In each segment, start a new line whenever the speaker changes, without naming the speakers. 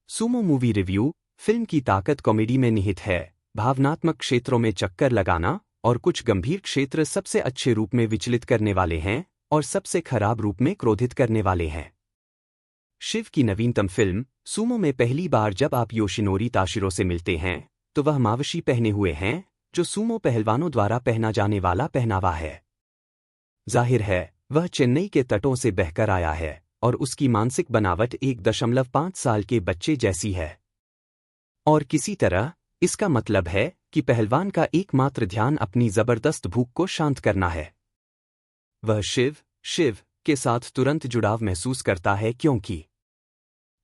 Sumo movie review. Film की ताकत comedy में निहित है, भावनात्मक क्षेत्रों में चक्कर लगाना और कुछ गंभीर क्षेत्र सबसे अच्छे रूप में विचलित करने वाले हैं और सबसे खराब रूप में क्रोधित करने वाले हैं। शिव की नवीनतम फिल्म सुमो में पहली बार जब आप योशिनोरी ताशिरो से मिलते हैं तो वह मावशी पहने हुए हैं, जो सुमो पहलवानों द्वारा पहना जाने वाला पहनावा है। जाहिर है वह चेन्नई के तटों से बहकर आया है और उसकी मानसिक बनावट 1.5 साल के बच्चे जैसी है। और किसी तरह इसका मतलब है कि पहलवान का एकमात्र ध्यान अपनी जबरदस्त भूख को शांत करना है। वह शिव के साथ तुरंत जुड़ाव महसूस करता है क्योंकि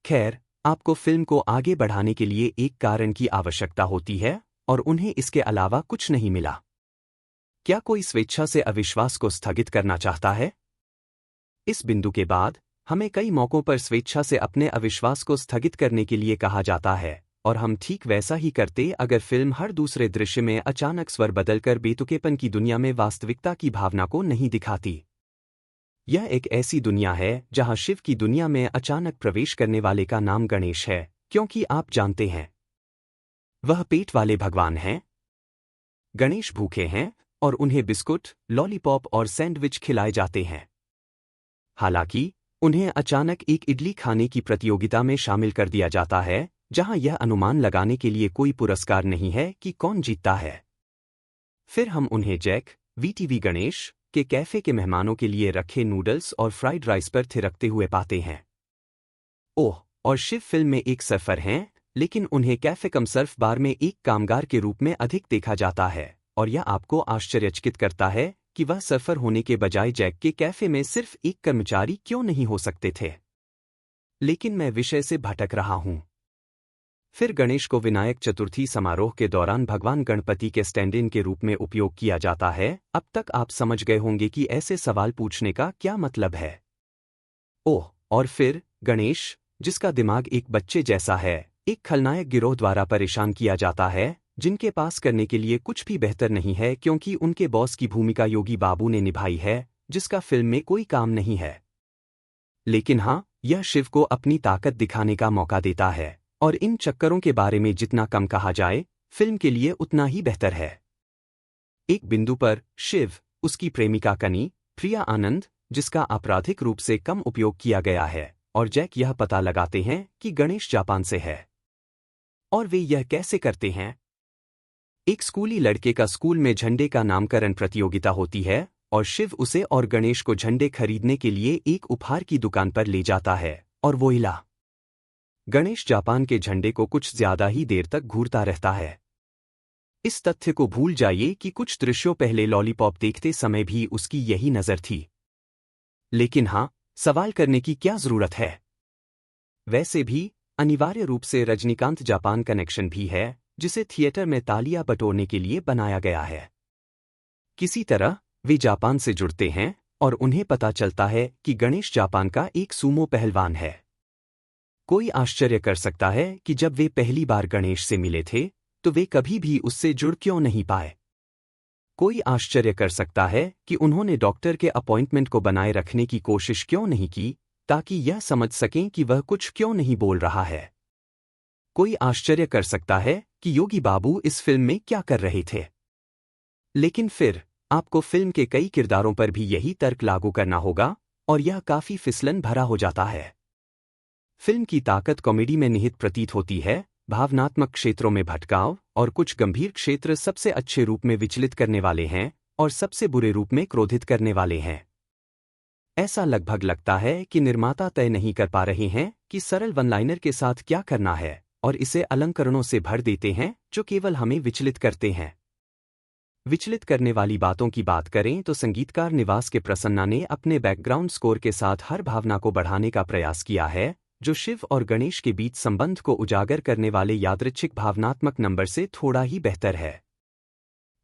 खैर, आपको फिल्म को आगे बढ़ाने के लिए एक कारण की आवश्यकता होती है और उन्हें इसके अलावा कुछ नहीं मिला। क्या कोई स्वेच्छा से अविश्वास को स्थगित करना चाहता है? इस बिंदु के बाद हमें कई मौकों पर स्वेच्छा से अपने अविश्वास को स्थगित करने के लिए कहा जाता है और हम ठीक वैसा ही करते अगर फिल्म हर दूसरे दृश्य में अचानक स्वर बदलकर बेतुकेपन की दुनिया में वास्तविकता की भावना को नहीं दिखाती। यह एक ऐसी दुनिया है जहां शिव की दुनिया में अचानक प्रवेश करने वाले का नाम गणेश है, क्योंकि आप जानते हैं वह पेट वाले भगवान हैं। गणेश भूखे हैं और उन्हें बिस्कुट, लॉलीपॉप और सैंडविच खिलाए जाते हैं। हालांकि उन्हें अचानक एक इडली खाने की प्रतियोगिता में शामिल कर दिया जाता है जहां यह अनुमान लगाने के लिए कोई पुरस्कार नहीं है कि कौन जीतता है। फिर हम उन्हें जैक वीटीवी गणेश के कैफे के मेहमानों के लिए रखे नूडल्स और फ्राइड राइस पर थिरकते हुए पाते हैं। ओह, और शिव फिल्म में एक सर्फर हैं, लेकिन उन्हें कैफे कम सर्फ बार में एक कामगार के रूप में अधिक देखा जाता है और यह आपको आश्चर्यचकित करता है कि वह सर्फर होने के बजाय जैक के कैफे में सिर्फ एक कर्मचारी क्यों नहीं हो सकते थे। लेकिन मैं विषय से भटक रहा हूं। फिर गणेश को विनायक चतुर्थी समारोह के दौरान भगवान गणपति के स्टैंड इन के रूप में उपयोग किया जाता है। अब तक आप समझ गए होंगे कि ऐसे सवाल पूछने का क्या मतलब है। ओह, और फिर गणेश, जिसका दिमाग एक बच्चे जैसा है, एक खलनायक गिरोह द्वारा परेशान किया जाता है जिनके पास करने के लिए कुछ भी बेहतर नहीं है क्योंकि उनके बॉस की भूमिका योगी बाबू ने निभाई है, जिसका फिल्म में कोई काम नहीं है। लेकिन हाँ, यह शिव को अपनी ताकत दिखाने का मौका देता है और इन चक्करों के बारे में जितना कम कहा जाए फिल्म के लिए उतना ही बेहतर है। एक बिंदु पर शिव, उसकी प्रेमिका कनी प्रिया आनंद, जिसका आपराधिक रूप से कम उपयोग किया गया है, और जैक यह पता लगाते हैं कि गणेश जापान से है। और वे यह कैसे करते हैं? एक स्कूली लड़के का स्कूल में झंडे का नामकरण प्रतियोगिता होती है और शिव उसे और गणेश को झंडे खरीदने के लिए एक उपहार की दुकान पर ले जाता है और वो हिला। गणेश जापान के झंडे को कुछ ज्यादा ही देर तक घूरता रहता है। इस तथ्य को भूल जाइए कि कुछ दृश्यों पहले लॉलीपॉप देखते समय भी उसकी यही नजर थी। लेकिन हाँ, सवाल करने की क्या जरूरत है? वैसे भी अनिवार्य रूप से रजनीकांत जापान कनेक्शन भी है, जिसे थिएटर में तालियां बटोरने के लिए बनाया गया है। किसी तरह वे जापान से जुड़ते हैं और उन्हें पता चलता है कि गणेश जापान का एक सूमो पहलवान है। कोई आश्चर्य कर सकता है कि जब वे पहली बार गणेश से मिले थे तो वे कभी भी उससे जुड़ क्यों नहीं पाए। कोई आश्चर्य कर सकता है कि उन्होंने डॉक्टर के अपॉइंटमेंट को बनाए रखने की कोशिश क्यों नहीं की ताकि यह समझ सकें कि वह कुछ क्यों नहीं बोल रहा है। कोई आश्चर्य कर सकता है कि योगी बाबू इस फिल्म में क्या कर रहे थे। लेकिन फिर आपको फिल्म के कई किरदारों पर भी यही तर्क लागू करना होगा और यह काफी फिसलन भरा हो जाता है। फिल्म की ताकत कॉमेडी में निहित प्रतीत होती है, भावनात्मक क्षेत्रों में भटकाव और कुछ गंभीर क्षेत्र सबसे अच्छे रूप में विचलित करने वाले हैं और सबसे बुरे रूप में क्रोधित करने वाले हैं। ऐसा लगभग लगता है कि निर्माता तय नहीं कर पा रहे हैं कि सरल वन लाइनर के साथ क्या करना है और इसे अलंकरणों से भर देते हैं जो केवल हमें विचलित करते हैं। विचलित करने वाली बातों की बात करें तो संगीतकार निवास के प्रसन्ना ने अपने बैकग्राउंड स्कोर के साथ हर भावना को बढ़ाने का प्रयास किया है, जो शिव और गणेश के बीच संबंध को उजागर करने वाले यादृच्छिक भावनात्मक नंबर से थोड़ा ही बेहतर है।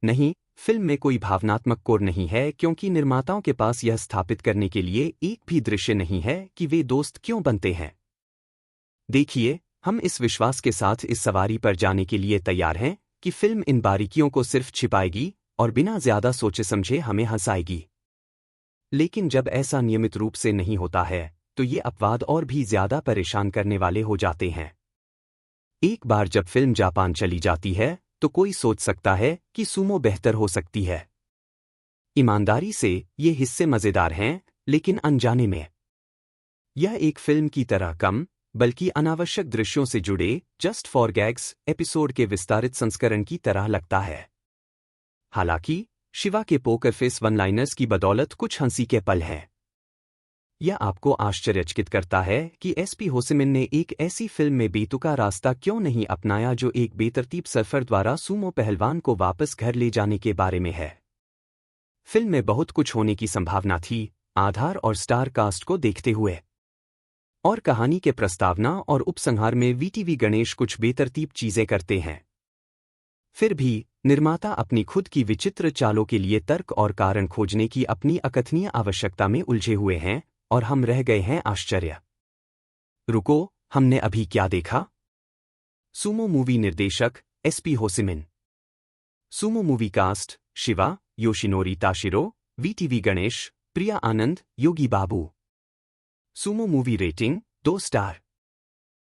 नहीं, फिल्म में कोई भावनात्मक कोर नहीं है क्योंकि निर्माताओं के पास यह स्थापित करने के लिए एक भी दृश्य नहीं है कि वे दोस्त क्यों बनते हैं। देखिए, हम इस विश्वास के साथ इस सवारी पर जाने के लिए तैयार हैं कि फिल्म इन बारीकियों को सिर्फ छिपाएगी और बिना ज्यादा सोचे समझे हमें हंसाएगी। लेकिन जब ऐसा नियमित रूप से नहीं होता है तो ये अपवाद और भी ज्यादा परेशान करने वाले हो जाते हैं। एक बार जब फिल्म जापान चली जाती है तो कोई सोच सकता है कि सूमो बेहतर हो सकती है। ईमानदारी से ये हिस्से मज़ेदार हैं, लेकिन अनजाने में यह एक फिल्म की तरह कम बल्कि अनावश्यक दृश्यों से जुड़े जस्ट फॉर गैग्स एपिसोड के विस्तारित संस्करण की तरह लगता है। हालांकि शिवा के पोकर फेस वन लाइनर्स की बदौलत कुछ हंसी के पल हैं। यह आपको आश्चर्यचकित करता है कि एसपी होसिमिन ने एक ऐसी फिल्म में बेतुका रास्ता क्यों नहीं अपनाया जो एक बेतरतीब सफर द्वारा सूमो पहलवान को वापस घर ले जाने के बारे में है। फिल्म में बहुत कुछ होने की संभावना थी, आधार और स्टार कास्ट को देखते हुए, और कहानी के प्रस्तावना और उपसंहार में वीटीवी गणेश कुछ बेतरतीब चीजें करते हैं। फिर भी निर्माता अपनी खुद की विचित्र चालों के लिए तर्क और कारण खोजने की अपनी अकथनीय आवश्यकता में उलझे हुए हैं, और हम रह गए हैं आश्चर्य। रुको, हमने अभी क्या देखा? सूमो मूवी निर्देशक SP Hosimin. Sumo movie cast: Shiva, Yoshinori Tashiro, VTV Ganesh, Priya Anand, Yogi Babu. Sumo movie rating 2 star.